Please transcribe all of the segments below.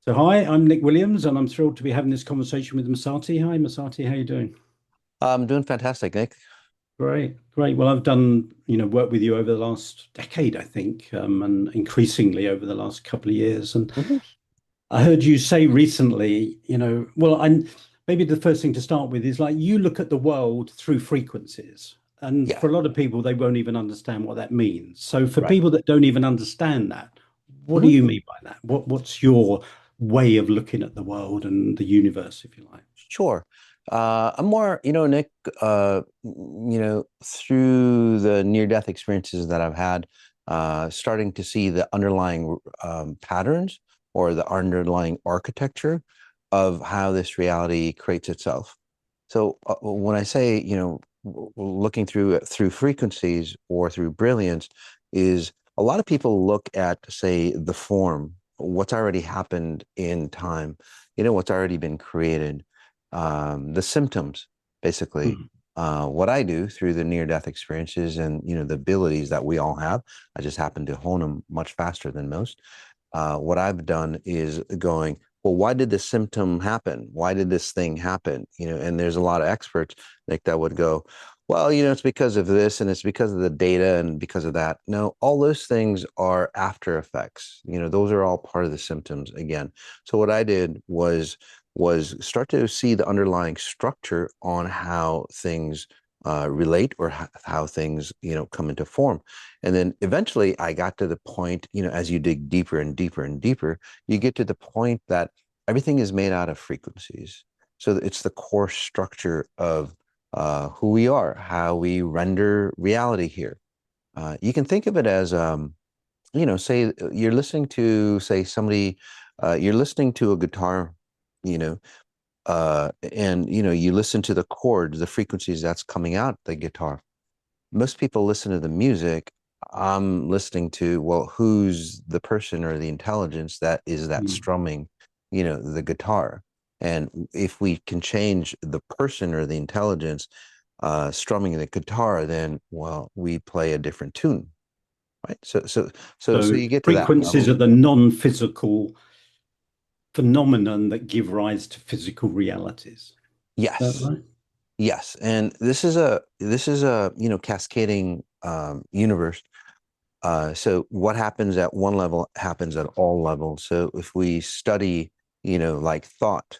So hi, I'm Nick Williams, and I'm thrilled to be having this conversation with Masati. Hi, Masati, how you doing? I'm doing fantastic, Nick. Great, great. Well, I've done, work with you over the last decade, I think, and increasingly over the last couple of years. And Mhm. I heard you say recently, maybe the first thing to start with is like you look at the world through frequencies. And Yeah, for a lot of people, they won't even understand what that means. So for right. people that don't even understand that, what do Mhm. you mean by that? What's your way of looking at the world and the universe, if you like? Sure. I'm more, Nick, through the near-death experiences that I've had, starting to see the underlying patterns or the underlying architecture of how this reality creates itself. So when I say, looking through frequencies or through brilliance, is a lot of people look at, say, the form, what's already happened in time, what's already been created, the symptoms, basically. Mhm. What I do through the near-death experiences and the abilities that we all have, I just happen to hone them much faster than most. What I've done is going, well, why did this symptom happen? Why did this thing happen? And there's a lot of experts, Nick, that would go, well, it's because of this and it's because of the data and because of that. No, all those things are after effects. Those are all part of the symptoms again. So what I did was start to see the underlying structure on how things relate or how things come into form. And then eventually I got to the point, as you dig deeper and deeper and deeper, you get to the point that everything is made out of frequencies. So it's the core structure of who we are, how we render reality here. You can think of it as, say you're listening to, say, somebody, you're listening to a guitar, you know, and you listen to the chords, the frequencies that's coming out the guitar. Most people listen to the music. I'm listening to, well, who's the person or the intelligence that is that Mm. strumming, the guitar. And if we can change the person or the intelligence strumming the guitar, then, well, we play a different tune, right? So So you get to that frequencies level. are the non-physical phenomenon that give rise to physical realities. Is that Yes. right? Yes, and this is a cascading universe. So what happens at one level happens at all levels. So if we study, like thought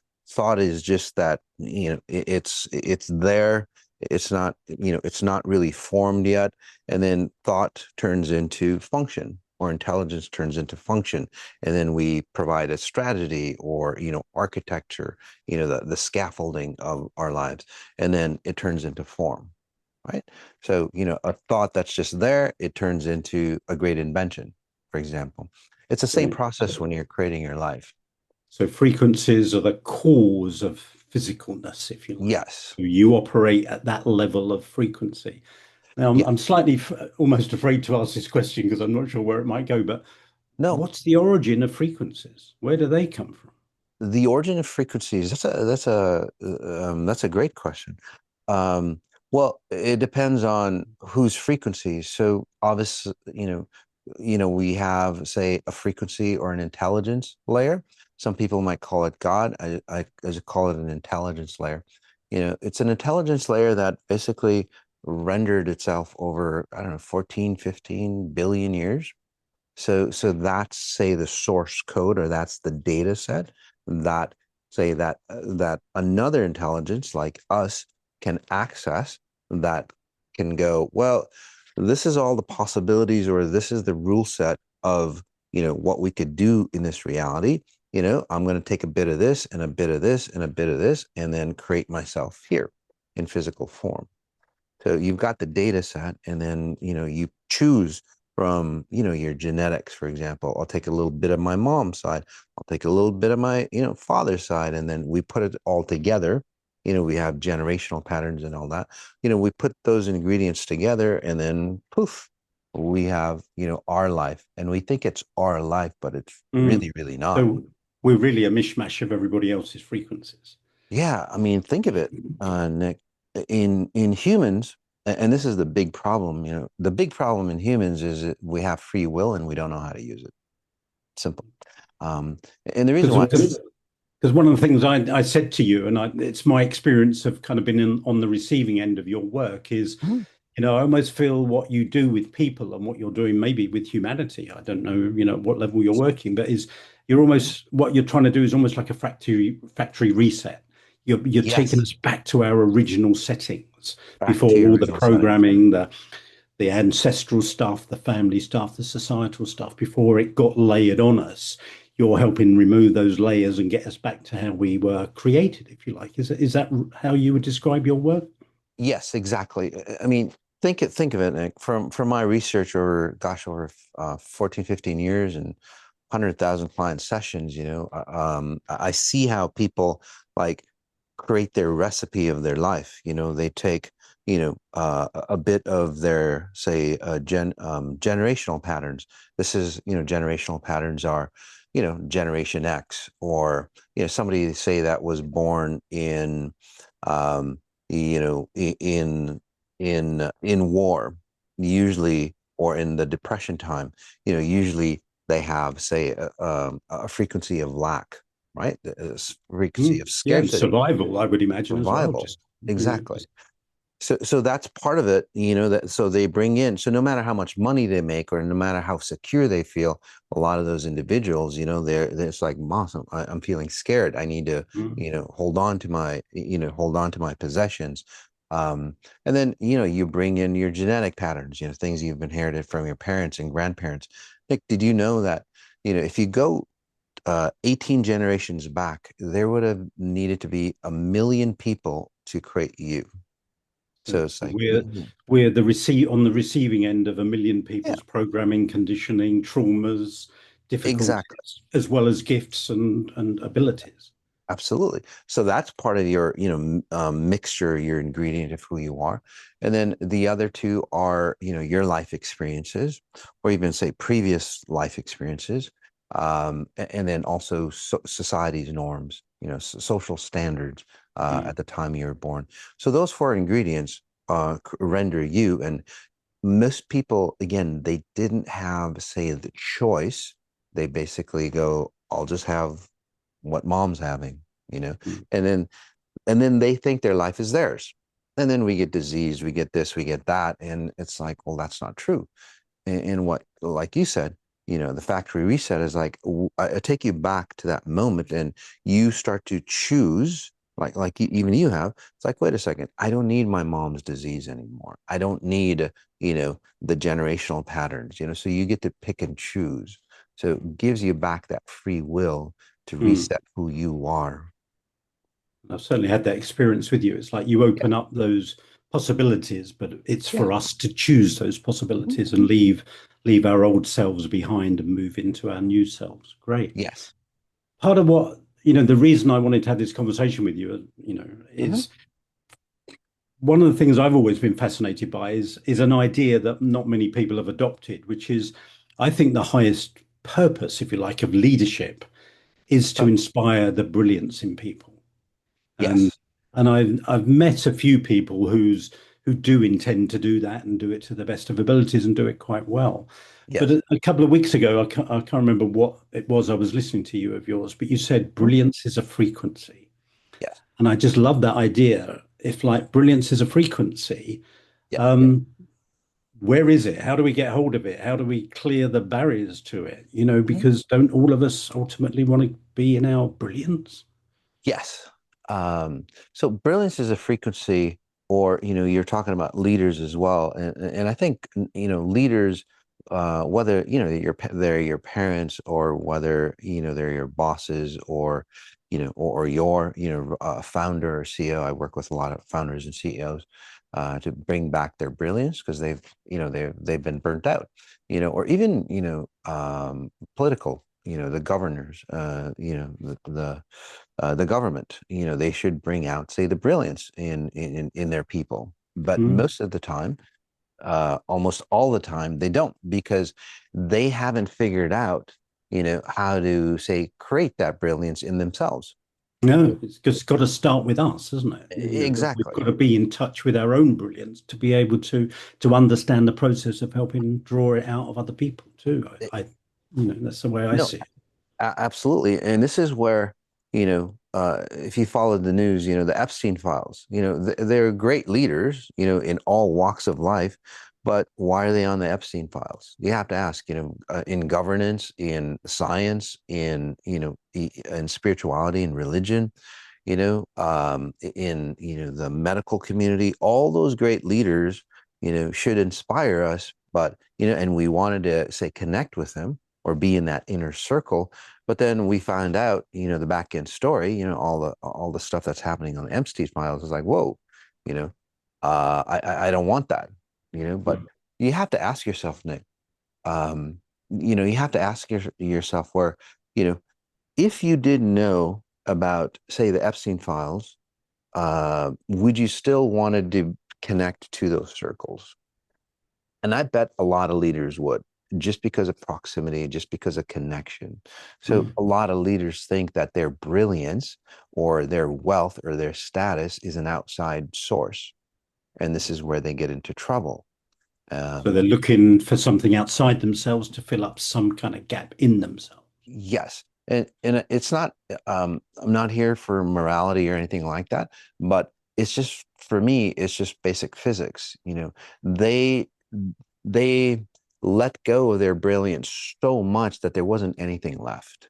is just that, it's there. It's not really formed yet. And then thought turns into function, or intelligence turns into function. And then we provide a strategy or, architecture, the scaffolding of our lives. And then it turns into form, right? So, a thought that's just there, it turns into a great invention, for example. It's the same Right. process when you're creating your life. So frequencies are the cause of physicalness, if you like. Yes. So you operate at that level of frequency. Now, I'm, Yeah. I'm slightly almost afraid to ask this question because I'm not sure where it might go, but No, what's the origin of frequencies? Where do they come from? the origin of frequencies, that's a great question. Well, it depends on whose frequencies. So obviously, we have, say, a frequency or an intelligence layer. Some people might call it God. I just call it an intelligence layer. It's an intelligence layer that basically rendered itself over, I don't know, 14, 15 billion years. So that's, say, the source code, or that's the data set that, say, that another intelligence like us can access, that can go, well, this is all the possibilities, or this is the rule set of, what we could do in this reality. I'm going to take a bit of this and a bit of this and a bit of this, and then create myself here in physical form. So you've got the data set, and then, you choose from, your genetics, for example. I'll take a little bit of my mom's side. I'll take a little bit of my, father's side, and then we put it all together. We have generational patterns and all that. We put those ingredients together, and then poof, we have, our life. And we think it's our life, but it's Mm. really, really not. So we're really a mishmash of everybody else's frequencies. Yeah, I mean, think of it, Nick. In humans, and this is the big problem. The big problem in humans is that we have free will and we don't know how to use it. Simple. Um, and the reason Because why, because one of the things I said to you, and it's my experience of kind of been on the receiving end of your work, is, Mhm. I almost feel what you do with people and what you're doing maybe with humanity. I don't know, what level you're working, but is you're almost what you're trying to do is almost like a factory reset. You're taking Yes, us back to our original settings back before to your all the original settings. programming, the ancestral stuff, the family stuff, the societal stuff, before it got layered on us. You're helping remove those layers and get us back to how we were created, if you like. Is that how you would describe your work? Yes, exactly. I mean, think of it, Nick, from my research over, gosh, over 14, 15 years and 100,000 client sessions, I see how people like create their recipe of their life. They take, a bit of their, say, generational patterns. This is, generational patterns are, Generation X, or, somebody say that was born in, um, in war, usually, or in the Depression time, usually they have, say, a frequency of lack, right? A frequency of Yeah, and scarcity, survival, I would imagine as well. survival. Just, Exactly. just So that's part of it, that so they bring in, so no matter how much money they make or no matter how secure they feel, a lot of those individuals, they're it's like, Moss, I'm feeling scared. I need to, mm, hold on to my possessions. And then, you bring in your genetic patterns, things you've inherited from your parents and grandparents. Nick, did you know that, if you go 18 generations back, there would have needed to be 1 million people to create you. so So it's like, we're the receipt on the receiving end of a million yeah, people's programming, conditioning, traumas, exactly. difficulties, as well as gifts and abilities. Absolutely. So that's part of your, mixture, your ingredient of who you are. And then the other two are, your life experiences, or even say previous life experiences. And then also society's norms, social standards Mm. at the time you were born. So those four ingredients render you. And most people, again, they didn't have, say, the choice. They basically go, I'll just have what mom's having, you know, Mm. and then they think their life is theirs. And then we get disease, we get this, we get that. And it's like, well, that's not true. And what, like you said, the factory reset is like, I take you back to that moment and you start to choose, like even you have. It's like, wait a second, I don't need my mom's disease anymore. I don't need, the generational patterns, so you get to pick and choose. So it gives you back that free will to Mm. reset who you are. I've certainly had that experience with you. It's like you Yeah. open up those possibilities, but it's Yeah. for us to choose those Mhm. possibilities and leave our old selves behind and move into our new selves. Great. Yes. Part of what, the reason I wanted to have this conversation with you, Hmm. is one of the things I've always been fascinated by is an idea that not many people have adopted, which is I think the highest purpose, if you like, of leadership is to Oh, inspire the brilliance in people. And yes. and I've met a few people who do intend to do that and do it to the best of abilities and do it quite well. But Yes. a couple of weeks ago, I can't remember what it was I was listening to you of yours, but you said Mhm. brilliance is a frequency. Yes. And I just love that idea. If like brilliance is a frequency, Yeah. um, where is it? How do we get hold of it? How do we clear the barriers to it? Mhm. Because don't all of us ultimately want to be in our brilliance? Yes. So brilliance is a frequency, or you're talking about leaders as well, and I think leaders, whether they're your parents, or whether they're your bosses, or or your founder or CEO. I work with a lot of founders and CEOs to bring back their brilliance, because they've been burnt out, or even political, the governors, the government, they should bring out, say, the brilliance in their people. But Mm. most of the time, almost all the time, they don't, because they haven't figured out, how to, say, create that brilliance in themselves. No, it's just got to start with us, isn't it? We've Exactly. got to be in touch with our own brilliance to be able to understand the process of helping draw it out of other people too. Eh, That's the way I No, see it. Absolutely. And this is where, if you followed the news, the Epstein files, they're great leaders, in all walks of life, but why are they on the Epstein files? You have to ask, in governance, in science, in spirituality and religion, in, the medical community, all those great leaders, should inspire us, but, and we wanted to say connect with them or be in that inner circle. But then we find out, the back end story, all the stuff that's happening on the Epstein files is like, whoa, you know, I don't want that, But Mm. you have to ask yourself, Nick, um, you have to ask yourself where, you know, if you didn't know about, say, the Epstein files, would you still want to connect to those circles? And I bet a lot of leaders would, just because of proximity, just because of connection. So Mm. a lot of leaders think that their brilliance or their wealth or their status is an outside source. And this is where they get into trouble. So they're Um, looking for something outside themselves to fill up some kind of gap in themselves. yes. And it's not, I'm not here for morality or anything like that, but it's just, for me, it's just basic physics. They, they let go of their brilliance so much that there wasn't anything left.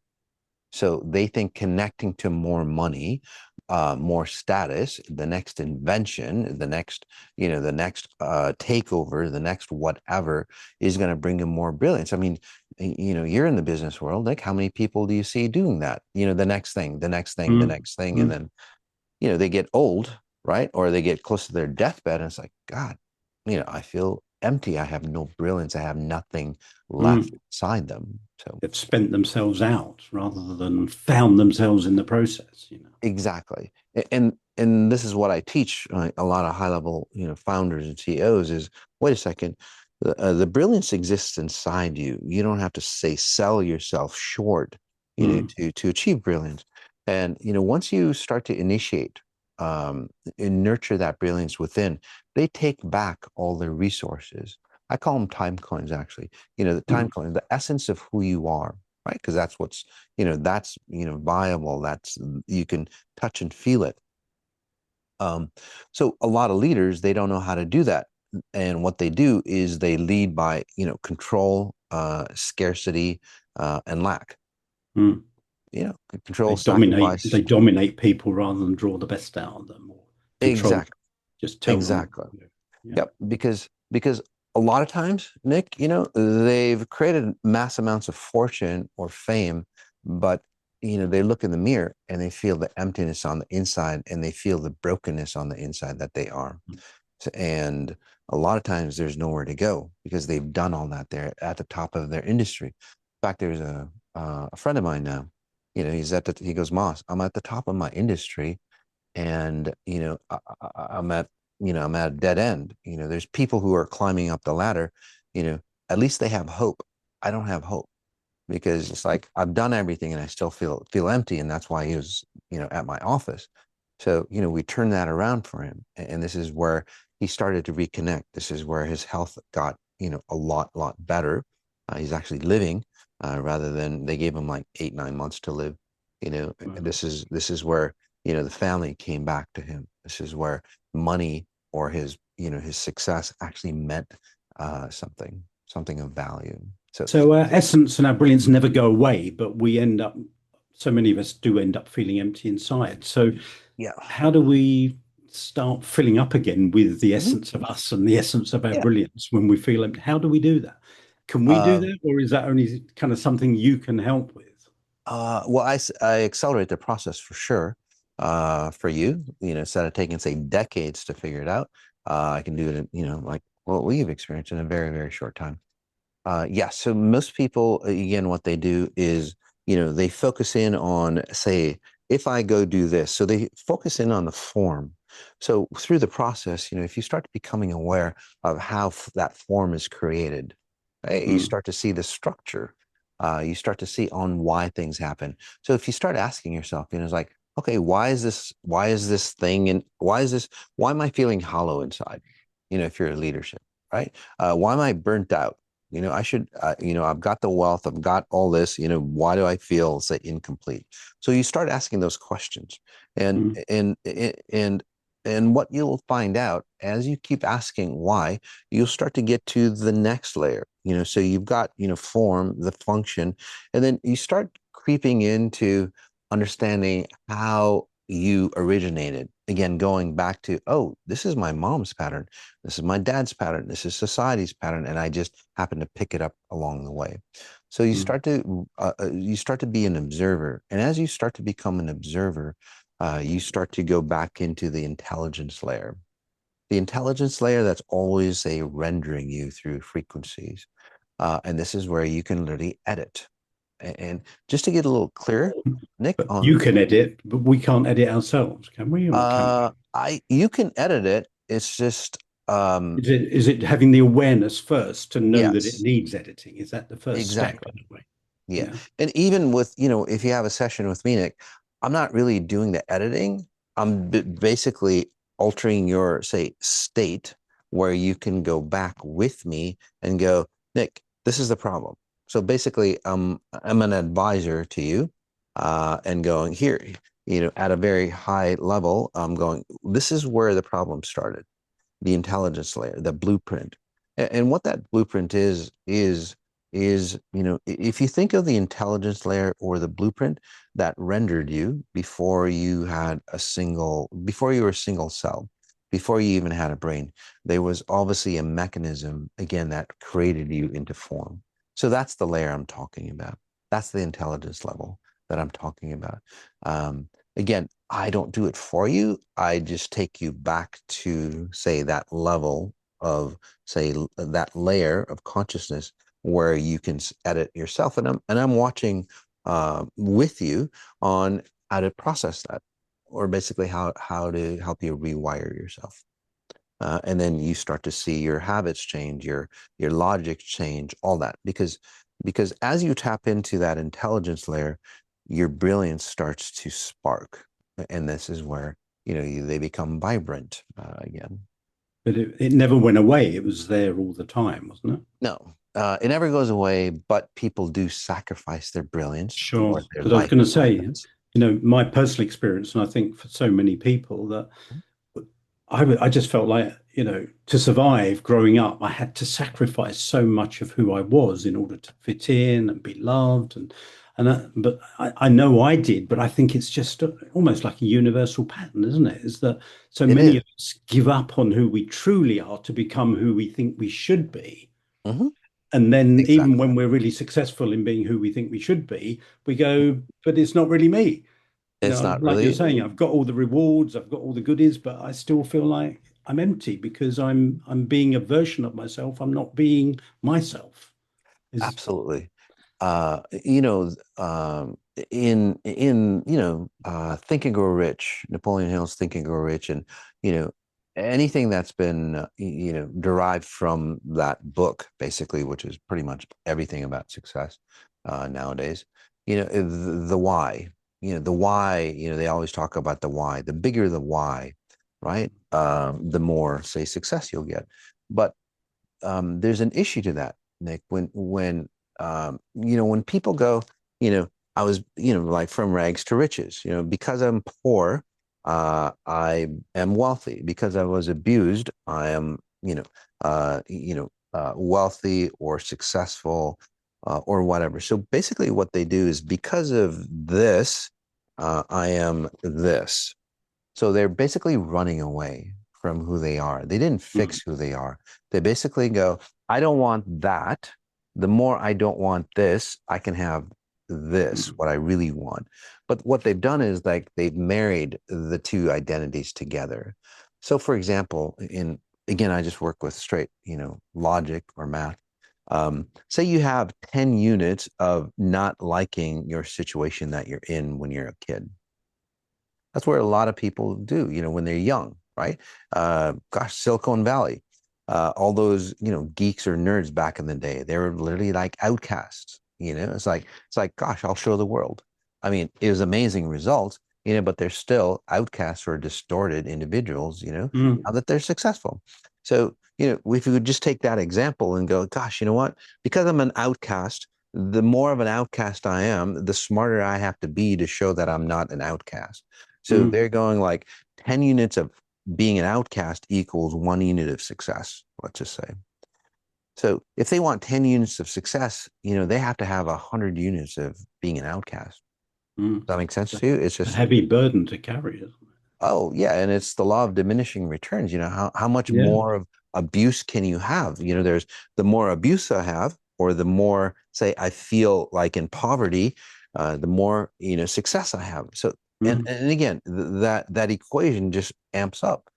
So they think connecting to more money, more status, the next invention, the next takeover, the next whatever is going to bring them more brilliance. I mean, you're in the business world. Like, how many people do you see doing that? The next thing, the next thing, the Mm. next thing, and Mm. then they get old, right? Or they get close to their deathbed, and it's like, God, I feel empty. I have no brilliance. I have nothing left Mm. inside them. So They've spent themselves out rather than found themselves in the process. exactly. And this is what I teach a lot of high level, founders and CEOs is, wait a second, the brilliance exists inside you. You don't have to say sell yourself short, Mm. to achieve brilliance. And once you start to initiate and nurture that brilliance within, they take back all their resources. I call them time coins, actually. The time Mm. coin, the essence of who you are, right? Because that's what's, that's viable. That's, you can touch and feel it. um, so a lot of leaders, they don't know how to do that, and what they do is they lead by control, scarcity, and lack. Mm. Control, They dominate. sacrifice. They dominate people rather than draw the best out of them or control. Exactly. Just tell them what Exactly. to do. Yeah. Yep, because a lot of times, Nick, they've created mass amounts of fortune or fame, but they look in the mirror and they feel the emptiness on the inside and they feel the brokenness on the inside that they are. And a lot of times there's nowhere to go because they've done all that. They're at the top of their industry. In fact, there's a friend of mine now. He goes, Moss, I'm at the top of my industry, and I'm at I'm at a dead end. There's people who are climbing up the ladder. At least they have hope. I don't have hope because it's like I've done everything and I still feel empty, and that's why he was at my office. So we turned that around for him, and this is where he started to reconnect. This is where his health got a lot better. He's actually living, rather than they gave him like 8 9 months to live. Wow. This is where the family came back to him. This is where money or his success actually meant something of value. So So our essence and our brilliance never go away, but we end up, so many of us do end up feeling empty inside. So yeah. how do we start filling up again with the Mhm. essence of us and the essence of our Yeah. brilliance when we feel empty? How do we do that? Can we do Uh, that, or is that only kind of something you can help with? well, I accelerate the process for sure. For you, instead of taking, say, decades to figure it out, I can do it in, like what we've experienced in a very, very short time. Yeah. So most people, again, what they do is, they focus in on, say, if I go do this. So they focus in on the form. So through the process, if you start becoming aware of how that form is created, you Mm. start to see the structure. You start to see on why things happen. So if you start asking yourself, it's like, okay, why is this? Why is this thing? And why is this? Why am I feeling hollow inside? If you're a leadership, right? Why am I burnt out? I should, I've got the wealth, I've got all this, why do I feel, say, incomplete? So you start asking those questions, and Mm. and and and what you'll find out as you keep asking why, you'll start to get to the next layer. So you've got, form, the function, and then you start creeping into understanding how you originated. Again, going back to, oh, this is my mom's pattern, this is my dad's pattern, this is society's pattern, and I just happen to pick it up along the way. So Mm. you start to be an observer, and as you start to become an observer, you start to go back into the intelligence layer. The intelligence layer that's always a rendering you through frequencies, and this is where you can literally edit. And just to get a little clearer, Nick, But on you can edit, but we can't edit ourselves, can we? Or can we? I you can edit it. It's just Is it having the awareness first to know that it yes, needs editing? Is that the first step exactly. in a way? Yeah. Yeah. And even with, if you have a session with me, Nick, I'm not really doing the editing. I'm basically altering your, say, state where you can go back with me and go, Nick, this is the problem. So basically, I'm an advisor to you, and going here, at a very high level, I'm going, this is where the problem started, the intelligence layer, the blueprint. And what that blueprint is, if you think of the intelligence layer or the blueprint that rendered you before you were a single cell, before you even had a brain, there was obviously a mechanism, again, that created you into form. So that's the layer I'm talking about. That's the intelligence level that I'm talking about. Um, Again, I don't do it for you. I just take you back to, say, that level of, say, that layer of consciousness where you can edit yourself. And I'm watching with you on how to process that, or basically how to help you rewire yourself. And then you start to see your habits change, your logic change, all that, because as you tap into that intelligence layer, your brilliance starts to spark, and this is where they become vibrant again. But it never went away. It was there all the time, wasn't it? No, it never goes away, but people do sacrifice their brilliance or Sure. their Because I was life going to say, happens. my personal experience, and I think for so many people that I just felt like, to survive growing up, I had to sacrifice so much of who I was in order to fit in and be loved. But I know I did, but I think it's just almost like a universal pattern, isn't it? Is that so It many is. of us give up on who we truly are to become who we think we should be. Mhm. And then even Exactly. when we're really successful in being who we think we should be, we go, but it's not really me. It's not Like you're really. saying, I've got all the rewards, I've got all the goodies, but I still feel like I'm empty because I'm being a version of myself. I'm not being myself. Is Absolutely. Uh, you know, in Think and Grow Rich, Napoleon Hill's Think and Grow Rich, and you know, anything that's been derived from that book, basically, which is pretty much everything about success nowadays. The why. The why. They always talk about the why. The bigger the why, right? The more, say, success you'll get. But there's an issue to that, Nick. When people go, I was, like from rags to riches. Because I'm poor, I am wealthy. Because I was abused, I am, wealthy or successful, or whatever. So basically, what they do is because of this, I am this. So they're basically running away from who they are. They didn't mm, fix who they are. They basically go, I don't want that. The more I don't want this, I can have this, mm, what I really want. But what they've done is like they've married the two identities together. So for example, again, I just work with straight, logic or math. Say you have 10 units of not liking your situation that you're in when you're a kid. That's where a lot of people do, when they're young, right? Gosh, Silicon Valley, all those, geeks or nerds back in the day, they were literally like outcasts. It's like, gosh, I'll show the world. I mean, it was amazing results, but they're still outcasts or distorted individuals, mm, now that they're successful. So, if we would just take that example and go, gosh, you know what? Because I'm an outcast, the more of an outcast I am, the smarter I have to be to show that I'm not an outcast. So Mm, they're going like 10 units of being an outcast equals 1 unit of success, let's just say. So if they want 10 units of success, they have to have 100 units of being an outcast. mm. Does that make sense It's to you? It's a just, heavy burden to carry, isn't oh yeah, and it's the law of diminishing returns. How much it? Yeah. more of abuse can you have? There's the more abuse I have, or the more, say, I feel like in poverty, the more success I have. So and Mm, and again, that equation just amps up.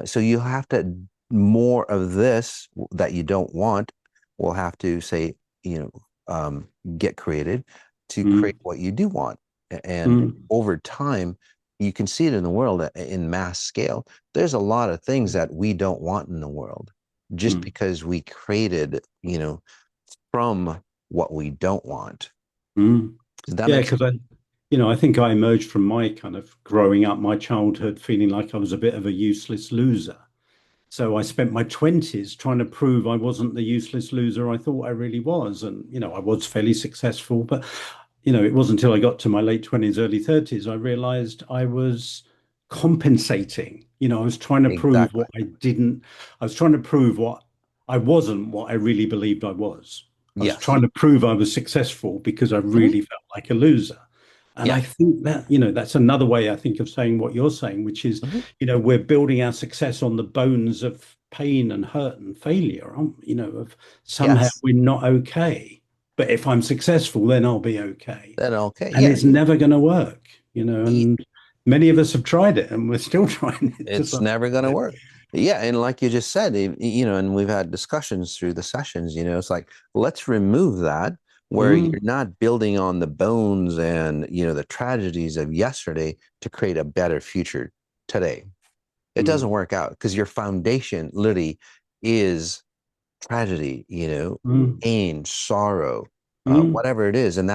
So you have to more of this that you don't want will have to say you know get created to create mm, what you do want, and mm, over time you can see it in the world in mass scale. There's a lot of things that we don't want in the world just mm, because we created, from what we don't want. mm. Does that Yeah, make sense? because I think I emerged from my kind of growing up, my childhood, feeling like I was a bit of a useless loser. So I spent my 20s trying to prove I wasn't the useless loser I thought I really was. And, I was fairly successful, but, it wasn't until I got to my late 20s, early 30s, I realized I was compensating. I was trying to prove Exactly. what I was trying to prove what I wasn't what I really believed I was. I was Yes. trying to prove I was successful because I Mhm. really felt like a loser. And Yeah. I think that, that's another way I think of saying what you're saying, which is, Mhm. we're building our success on the bones of pain and hurt and failure, aren't we? Of somehow Yes. we're not okay. But if I'm successful, then I'll be okay. Then okay. And Yeah. it's never going to work, E- and many of us have tried it and we're still trying it to It's some never going to extent. work. Yeah, and like you just said, and we've had discussions through the sessions, it's like, let's remove that where you're Mm, not building on the bones and, the tragedies of yesterday to create a better future today. It doesn't mm, work out because your foundation literally is tragedy, mm, pain, sorrow, mm. whatever it is. And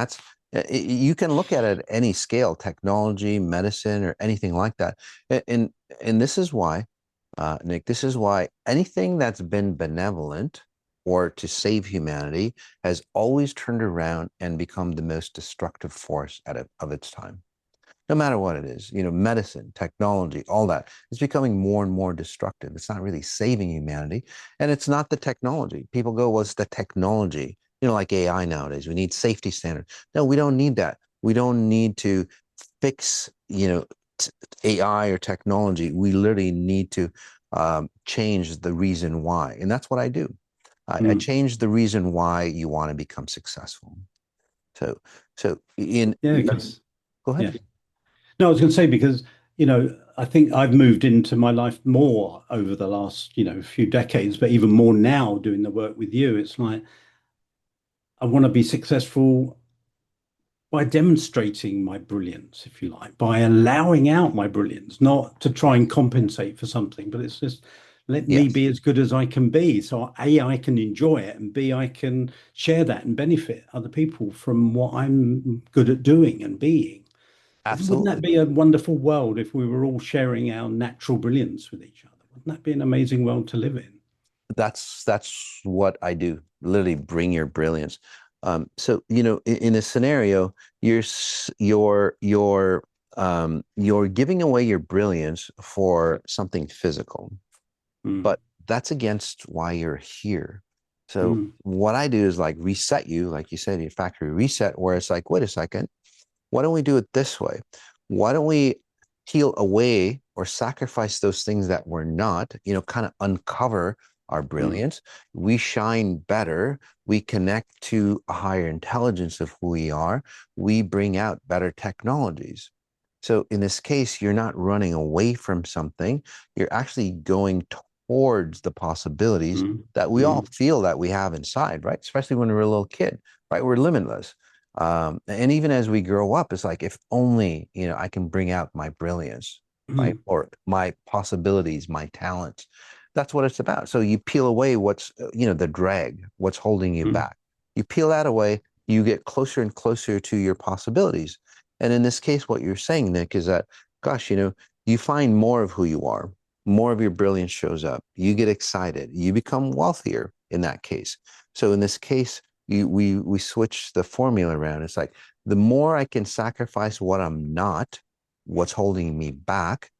you can look at it at any scale, technology, medicine, or anything like that. And this is why, Nick, this is why anything that's been benevolent or to save humanity has always turned around and become the most destructive force of its time. No matter what it is, medicine, technology, all that is becoming more and more destructive. It's not really saving humanity. And it's not the technology. People go, well, it's the technology, like AI nowadays. We need safety standards. No, we don't need that. We don't need to fix, AI or technology. We literally need to change the reason why. And that's what I do. I Mm. change the reason why you want to become successful. So, so Yeah, because go ahead. yeah. No, I was going to say because, I think I've moved into my life more over the last, few decades, but even more now doing the work with you. It's like I want to be successful by demonstrating my brilliance, if you like, by allowing out my brilliance, not to try and compensate for something, but it's just let me Yes. be as good as I can be. So A, I can enjoy it, and B, I can share that and benefit other people from what I'm good at doing and being. Wouldn't that Absolutely. be a wonderful world if we were all sharing our natural brilliance with each other? Wouldn't that be an amazing world to live in? That's what I do. Literally bring your brilliance. So in a scenario, you're giving away your brilliance for something physical, Mm, but that's against why you're here. So mm, what I do is like reset you, like you said, your factory reset, where it's like, wait a second, why don't we do it this way? Why don't we peel away or sacrifice those things that we're not, kind of uncover our mm, brilliance? We shine better. We connect to a higher intelligence of who we are. We bring out better technologies. So in this case, you're not running away from something. You're actually going towards the possibilities mm, that we all mm, feel that we have inside, right? Especially when we're a little kid, right? We're limitless. And even as we grow up, it's like, if only, I can bring out my brilliance, right? mm, Or my possibilities, my talents. That's what it's about. So you peel away what's, the drag, what's holding you mm, back. You peel that away, you get closer and closer to your possibilities. And in this case, what you're saying, Nick, is that, gosh, you find more of who you are. more of your brilliance shows up. You get excited. You become wealthier in that case. So in this case, we switch the formula around. It's like the more I can sacrifice what I'm not, what's holding me back,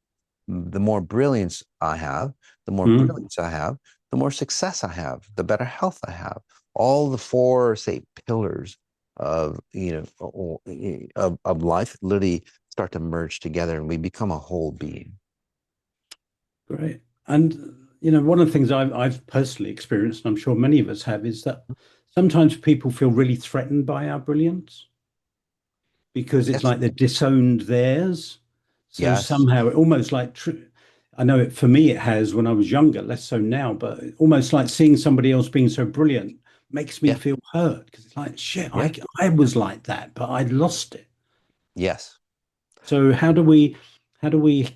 the more brilliance I have, the more Mm, brilliance I have, the more success I have, the better health I have. All the four, say, pillars of of life literally start to merge together, and we become a whole being. great. And one of the things I've personally experienced, and I'm sure many of us have, is that sometimes people feel really threatened by our brilliance because it's Yes. like they've disowned theirs. So Yes. somehow it almost like I know it for me it has when I was younger, less so now, but almost like seeing somebody else being so brilliant makes me Yeah. feel hurt because it's like shit, Yeah. I was like that, but I'd lost it. Yes. So how do we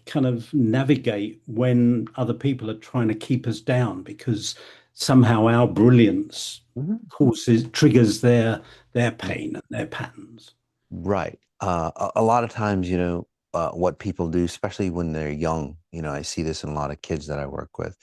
kind of navigate when other people are trying to keep us down because somehow our brilliance Mhm. causes triggers their pain and their patterns? Right. A lot of times, what people do, especially when they're young, I see this in a lot of kids that I work with,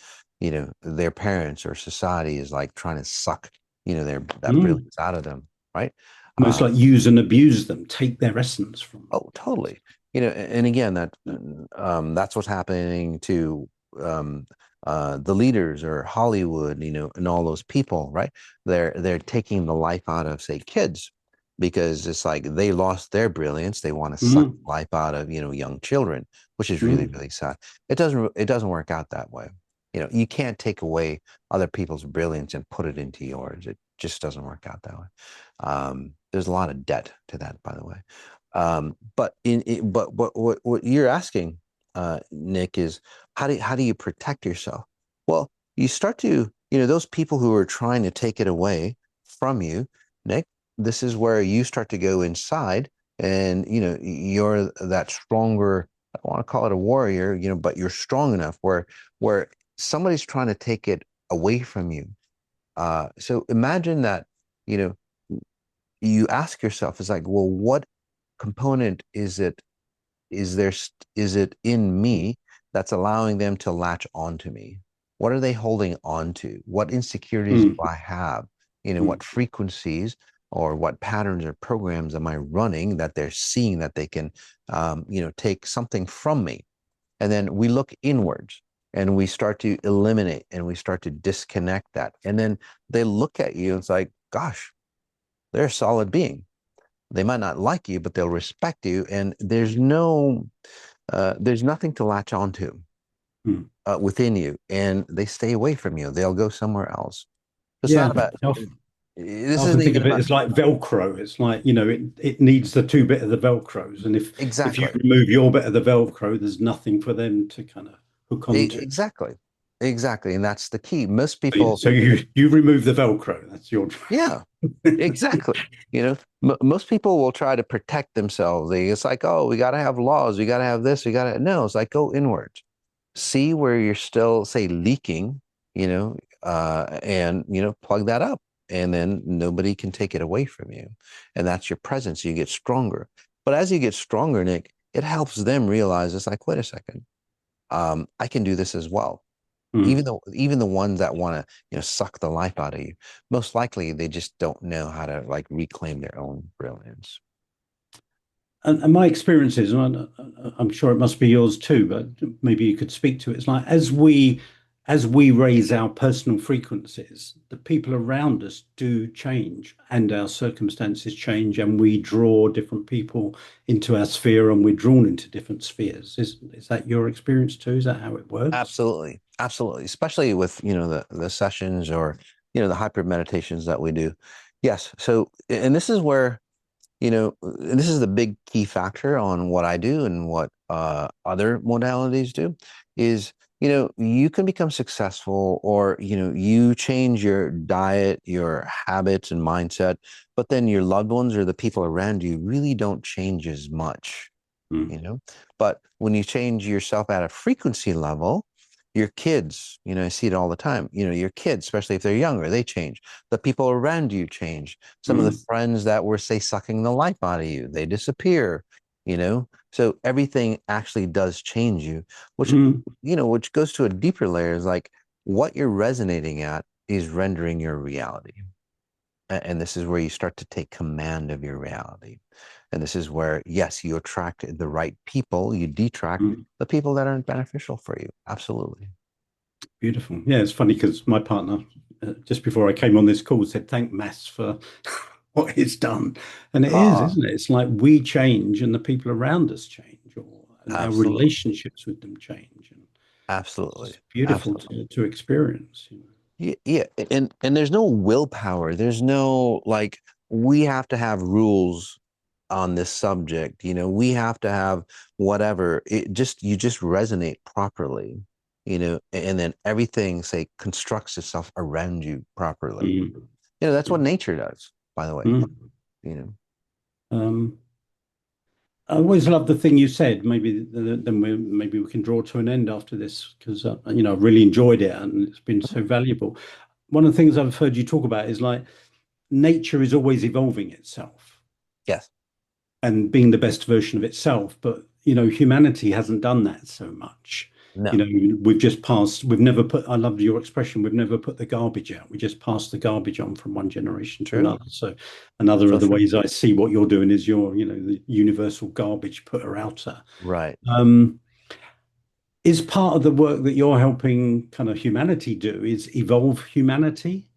their parents or society is like trying to suck, that Mm. brilliance out of them, right? Almost Uh, like use and abuse them, take their essence from them. oh, totally. And again, that's what's happening to um, the leaders or Hollywood, and all those people, right? They're taking the life out of, say, kids because it's like they lost their brilliance. They want to suck Mm, life out of, young children, which is really, mm, really sad. It doesn't work out that way. You can't take away other people's brilliance and put it into yours. It just doesn't work out that way. There's a lot of debt to that, by the way. But what you're asking, Nick, is how do you protect yourself? Well, you start to, those people who are trying to take it away from you, Nick, this is where you start to go inside, and you're that stronger. I don't want to call it a warrior, but you're strong enough where somebody's trying to take it away from you. So imagine that, you know, you ask yourself, it's like, well, what component is it in me that's allowing them to latch onto me? What are they holding on to? What insecurities do mm, I have? mm, What frequencies or what patterns or programs am I running that they're seeing that they can take something from me? And then we look inwards and we start to eliminate and we start to disconnect that. And then they look at you and it's like, gosh, they're a solid being. They might not like you, but they'll respect you. And there's nothing to latch onto mm. within you, and they stay away from you. They'll go somewhere else. It's not Yeah. about. I This often isn't think even of it about. as like Velcro. It's like, it needs the two bit of the Velcros. And if you Exactly. remove your bit of the Velcro, there's nothing for them to kind of hook onto. Exactly. Exactly. And that's the key. Most So, you- people, so you remove the Velcro. That's your yeah, exactly. Most people will try to protect themselves. It's like, oh, we got to have laws. We got to have this. We got to. No, it's like go inwards. See where you're still, say, leaking, and, plug that up. And then nobody can take it away from you. And that's your presence. You get stronger. But as you get stronger, Nick, it helps them realize it's like, wait a second, I can do this as well. Mm. Even the ones that want to, suck the life out of you, most likely they just don't know how to like reclaim their own brilliance. And my experiences, and I'm sure it must be yours too, but maybe you could speak to it. It's like as we raise our personal frequencies, the people around us do change, and our circumstances change, and we draw different people into our sphere, and we're drawn into different spheres. Is that your experience too? Is that how it works? Absolutely, absolutely. Especially with the sessions or the hyper meditations that we do. Yes. So, and this is where and this is the big key factor on what I do and what other modalities do is you can become successful or you change your diet, your habits and mindset, but then your loved ones or the people around you really don't change as much Mm, you know but when you change yourself at a frequency level, your kids, I see it all the time, your kids, especially if they're younger, they change. The people around you change. Some of the mm, friends that were, say, sucking the life out of you, they disappear. So everything actually does change you, which, Mm, which goes to a deeper layer is like what you're resonating at is rendering your reality. And this is where you start to take command of your reality. And this is where, yes, you attract the right people, you detract mm. the people that aren't beneficial for you. Absolutely. Beautiful. Yeah, it's funny because my partner, just before I came on this call, said, "Thank maths for what it's done." And it is, Ah, isn't it? It's like we change and the people around us change, and our absolutely. relationships with them change. And it's Absolutely. just beautiful Absolutely. to experience. Yeah, yeah. And there's no willpower. There's no like we have to have rules on this subject. We have to have whatever. It just you just resonate properly, and then everything say constructs itself around you properly. Mm, That's what nature does, by the way. mm. You know. Um, I always love the thing you said. Maybe we can draw to an end after this because I've really enjoyed it and it's been so valuable. One of the things I've heard you talk about is like nature is always evolving itself Yes. and being the best version of itself. But humanity hasn't done that so much. No. We've just passed. We've never put. I love your expression. We've never put the garbage out. We just pass the garbage on from one generation to True. another. So, another So of the true. ways I see what you're doing is the universal garbage putter outer. Right. Um, is part of the work that you're helping kind of humanity do is evolve humanity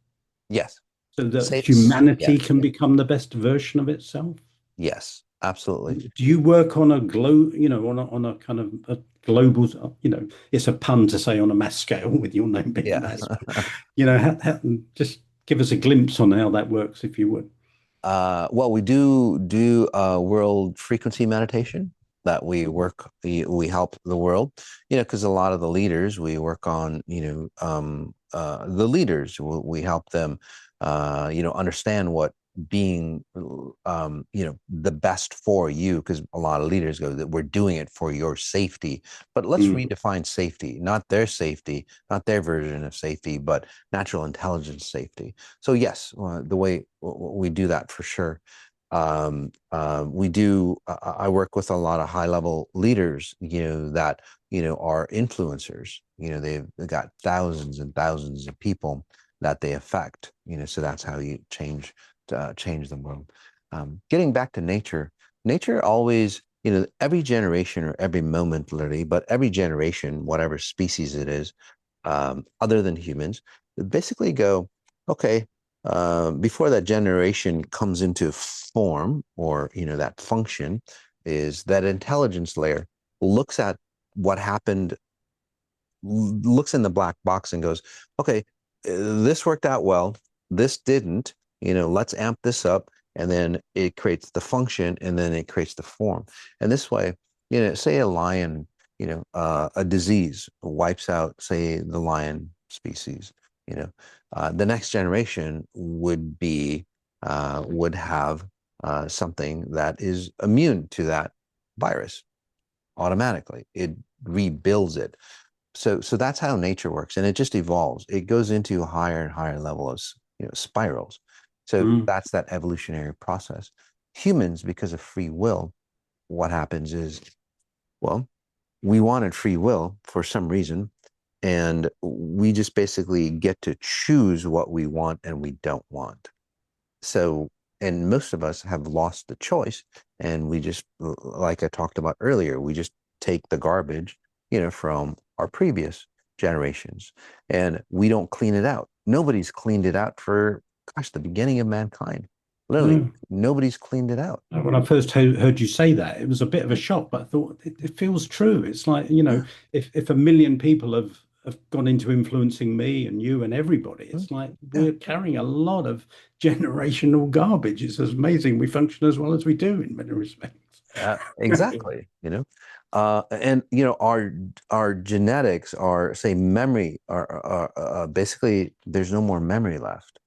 Yes. so that Say humanity yes. can become the best version of itself? Yes. Absolutely. Do you work on a on a kind of a global, it's a pun to say on a mass scale with your name being Yeah. mass, but, just give us a glimpse on how that works, if you would. Well, we do world frequency meditation that we help the world, because a lot of the leaders we work on, the leaders, we help them, understand what being, the best for you, because a lot of leaders go that we're doing it for your safety, but let's Mm, redefine safety, not their safety, not their version of safety, but natural intelligence safety. So yes, the way we do that for sure. We do. I work with a lot of high level leaders, that are influencers. They've got thousands and thousands of people that they affect. So that's how you change the world. Getting back to nature, nature always. Every generation or every moment, literally, but every generation, whatever species it is, other than humans, basically go, okay, before that generation comes into form or that function, is that intelligence layer looks at what happened, looks in the black box and goes, okay, this worked out well, this didn't, let's amp this up, and then it creates the function, and then it creates the form. And this way, say a lion, a disease wipes out, say, the lion species, the next generation would have something that is immune to that virus automatically. It rebuilds it. So that's how nature works, and it just evolves. It goes into a higher and higher level of spirals. So mm, that's that evolutionary process. Humans, because of free will, what happens is, well, we wanted free will for some reason, and we just basically get to choose what we want and we don't want. So, and most of us have lost the choice, and we just, like I talked about earlier, we just take the garbage, from our previous generations, and we don't clean it out. Nobody's cleaned it out for, gosh, the beginning of mankind. Literally, no. nobody's cleaned it out. When I first heard you say that, it was a bit of a shock, but I thought it feels true. It's like, Yeah. if a million people have gone into influencing me and you and everybody, it's like Yeah. we're carrying a lot of generational garbage. It's amazing we function as well as we do in many respects. Exactly. And our genetics, our say memory, are basically there's no more memory left.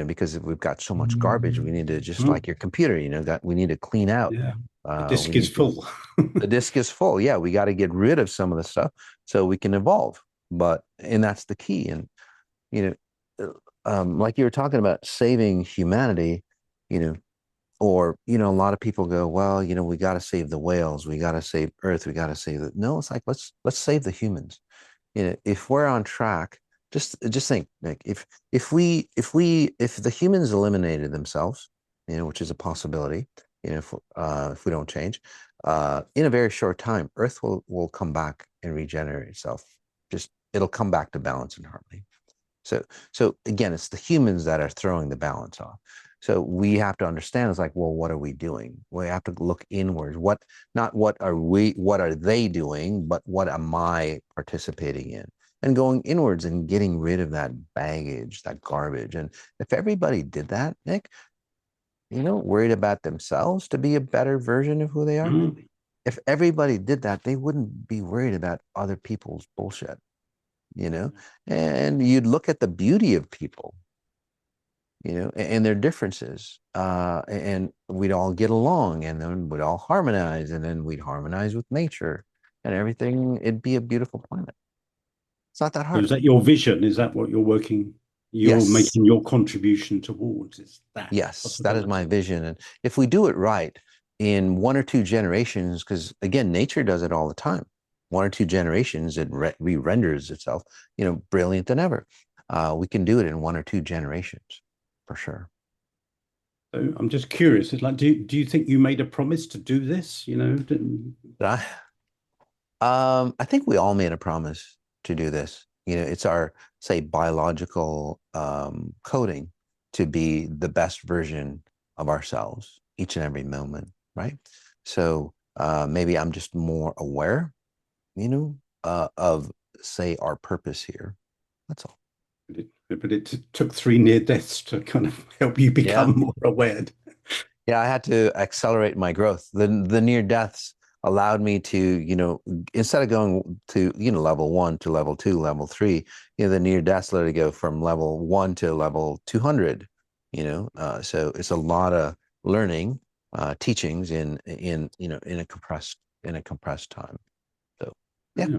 Because we've got so much garbage, we need to just Mm, like your computer, that we need to clean out. yeah, the We disc is need to. full. The disk is full. Yeah, we got to get rid of some of the stuff so we can evolve. And that's the key. And you like you were talking about saving humanity, you know, or a lot of people go, well, we got to save the whales, we got to save Earth, we got to save the. No, it's like let's save the humans. If we're on track, just think, Nick, if the humans eliminated themselves, which is a possibility, if we don't change, in a very short time, Earth will come back and regenerate itself. Just it'll come back to balance and harmony. So again, it's the humans that are throwing the balance off. So we have to understand, it's like, well, what are we doing? We have to look inwards. Not what are they doing, but what am I participating in? And going inwards and getting rid of that baggage, that garbage. And if everybody did that, Nick, worried about themselves to be a better version of who they are. Mm. If everybody did that, they wouldn't be worried about other people's bullshit, and you'd look at the beauty of people, and their differences, and we'd all get along, and then we'd all harmonize, and then we'd harmonize with nature and everything. It'd be a beautiful planet. It's not that So hard. is that your vision? Is that what you're Yes. making your contribution towards? Is that Yes, that is my possibility? vision. And if we do it right in 1 or 2 generations, because again, nature does it all the time. 1 or 2 generations, it re-renders itself, brilliant than ever. We can do it in 1 or 2 generations, for sure. So I'm just curious. It's like, do you think you made a promise to do this? But I think we all made a promise to do this. It's our, say, biological coding to be the best version of ourselves each and every moment, right? So maybe I'm just more aware, of, say, our purpose here. That's all. But it took three near deaths to kind of help you Yeah. become more aware. Yeah, I had to accelerate my growth. The near deaths allowed me to, instead of going to, level 1 to level 2, level 3, the near deaths let it go from level 1 to level 200, so it's a lot of learning, teachings in a compressed time. So, yeah. Yeah.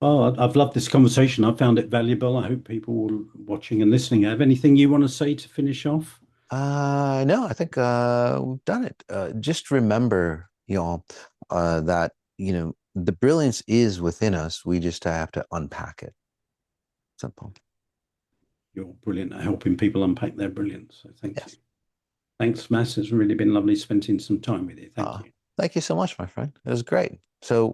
Oh, I've loved this conversation. I found it valuable. I hope people watching and listening have anything you want to say to finish off. No, I think we've done it. Just remember, y'all, that the brilliance is within us. We just have to unpack it. Simple. You're brilliant at helping people unpack their brilliance. So thank you. Yes. Thanks, Mass. It's really been lovely spending some time with you. Thank Uh, you. Thank you so much, my friend. It was great. So